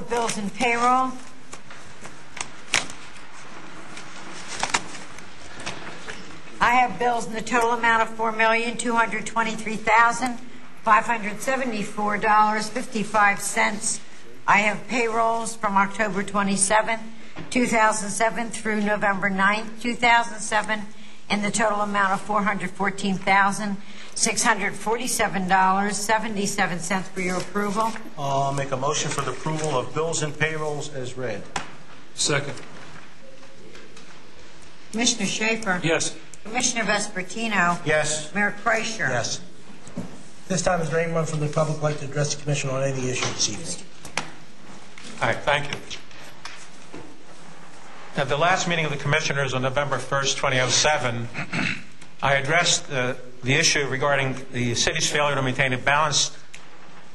of bills and payroll. I have bills in the total amount of $4,223,574.55. I have payrolls from October 27, 2007 through November 9, 2007 in the total amount of $414,647.77 for your approval. I'll make a motion for the approval of bills and payrolls as read. Second. Commissioner Schaefer? Yes. Commissioner Vespertino? Yes. Mayor Kreischer? Yes. This time, is there anyone from the public like to address the Commission on any issue this evening? All right, thank you. At the last meeting of the Commissioners on November 1st, 2007, I addressed the issue regarding the city's failure to maintain a balanced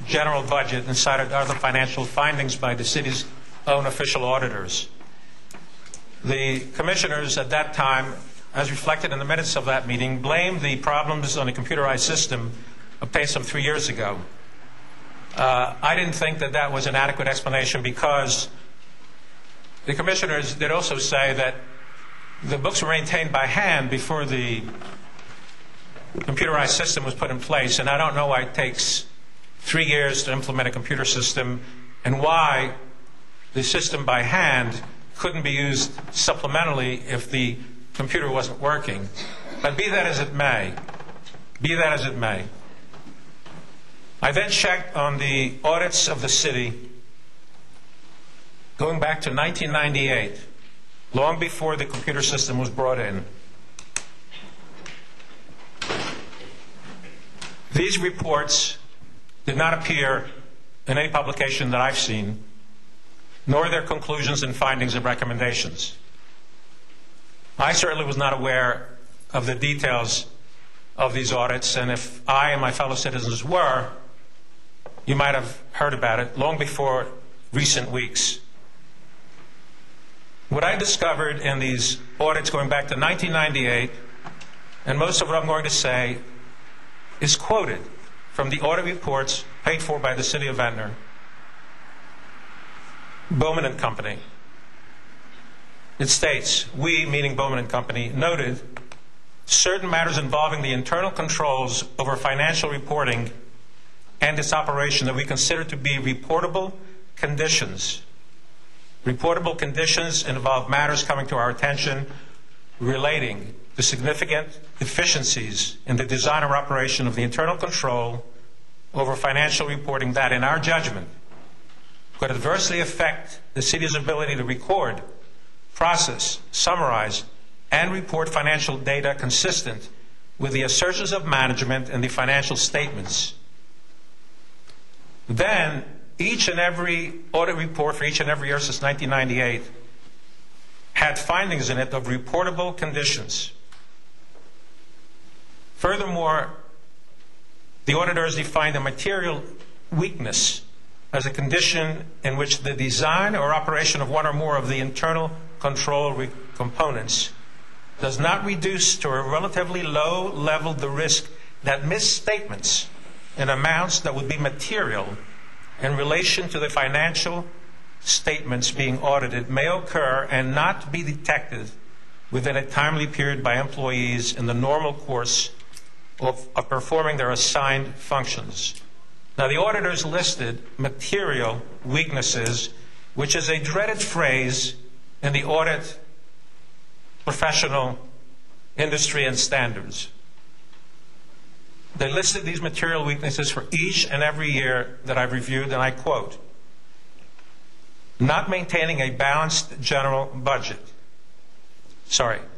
general budget and cited other financial findings by the city's own official auditors. The Commissioners at that time, as reflected in the minutes of that meeting, blamed the problems on the computerized system obtained some 3 years ago. I didn't think that that was an adequate explanation because the Commissioners did also say that the books were maintained by hand before the computerized system was put in place, and I don't know why it takes 3 years to implement a computer system and why the system by hand couldn't be used supplementally if the computer wasn't working. But be that as it may, I then checked on the audits of the city going back to 1998, long before the computer system was brought in. These reports did not appear in any publication that I've seen, nor their conclusions and findings and recommendations. I certainly was not aware of the details of these audits, and if I and my fellow citizens were, you might have heard about it long before recent weeks. What I discovered in these audits going back to 1998, and most of what I'm going to say, is quoted from the audit reports paid for by the City of Ventnor, Bowman and Company. It states, we, meaning Bowman and Company, noted certain matters involving the internal controls over financial reporting and its operation that we consider to be reportable conditions. Reportable conditions involve matters coming to our attention relating to significant deficiencies in the design or operation of the internal control over financial reporting that, in our judgment, could adversely affect the city's ability to record, process, summarize, and report financial data consistent with the assertions of management and the financial statements. Then, each and every audit report for each and every year since 1998 had findings in it of reportable conditions. Furthermore, the auditors defined a material weakness as a condition in which the design or operation of one or more of the internal control components does not reduce to a relatively low level the risk that misstatements in amounts that would be material in relation to the financial statements being audited may occur and not be detected within a timely period by employees in the normal course of performing their assigned functions. Now, the auditors listed material weaknesses, which is a dreaded phrase in the audit professional industry and standards. They listed these material weaknesses for each and every year that I've reviewed, and I quote, not maintaining a balanced general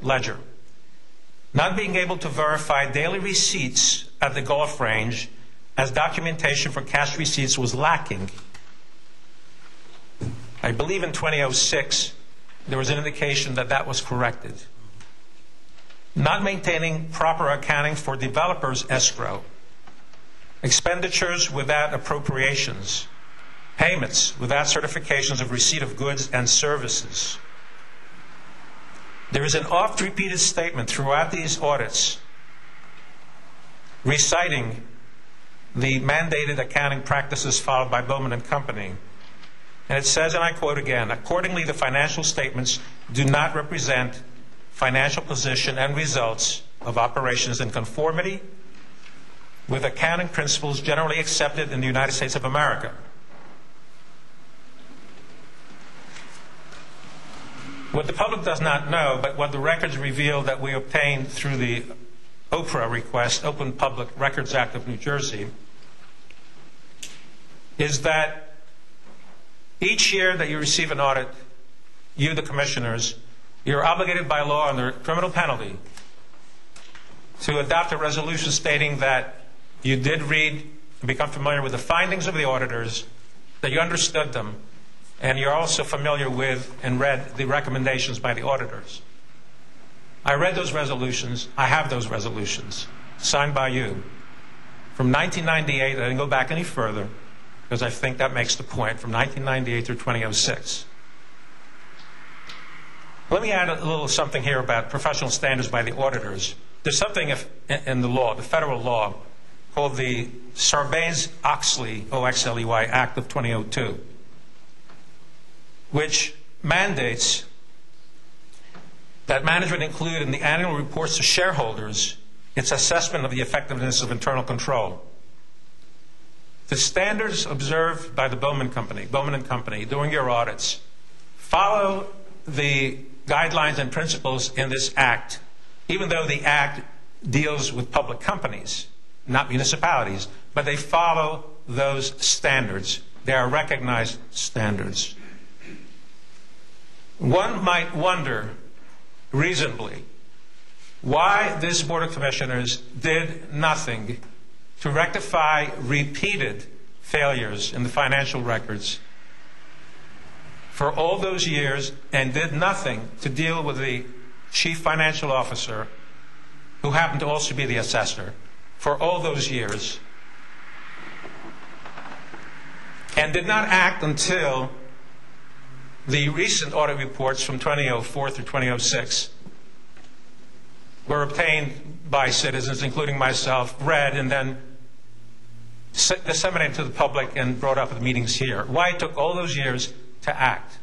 ledger, not being able to verify daily receipts at the golf range as documentation for cash receipts was lacking. I believe in 2006 there was an indication that that was corrected. Not maintaining proper accounting for developers' escrow, expenditures without appropriations, payments without certifications of receipt of goods and services. There is an oft-repeated statement throughout these audits reciting the mandated accounting practices followed by Bowman and Company. And it says, and I quote again, "Accordingly, the financial statements do not represent financial position and results of operations in conformity with accounting principles generally accepted in the United States of America." What the public does not know, but what the records reveal that we obtained through the OPRA request, Open Public Records Act of New Jersey, is that each year that you receive an audit, you, the commissioners, you're obligated by law under criminal penalty to adopt a resolution stating that you did read and become familiar with the findings of the auditors, that you understood them, and you're also familiar with and read the recommendations by the auditors. I read those resolutions. I have those resolutions signed by you. From 1998, I didn't go back any further because I think that makes the point, from 1998 through 2006. Let me add a little something here about professional standards by the auditors. There's something in the law, the federal law, called the Sarbanes-Oxley, O-X-L-E-Y, Act of 2002, which mandates that management include in the annual reports to shareholders its assessment of the effectiveness of internal control. The standards observed by the Bowman and Company during your audits follow the guidelines and principles in this act, even though the act deals with public companies, not municipalities, but they follow those standards. They are recognized standards. One might wonder, reasonably, why this Board of Commissioners did nothing to rectify repeated failures in the financial records for all those years, and did nothing to deal with the chief financial officer, who happened to also be the assessor, for all those years, and did not act until the recent audit reports from 2004 through 2006 were obtained by citizens, including myself, read, and then disseminated to the public and brought up at meetings here. Why it took all those years to act?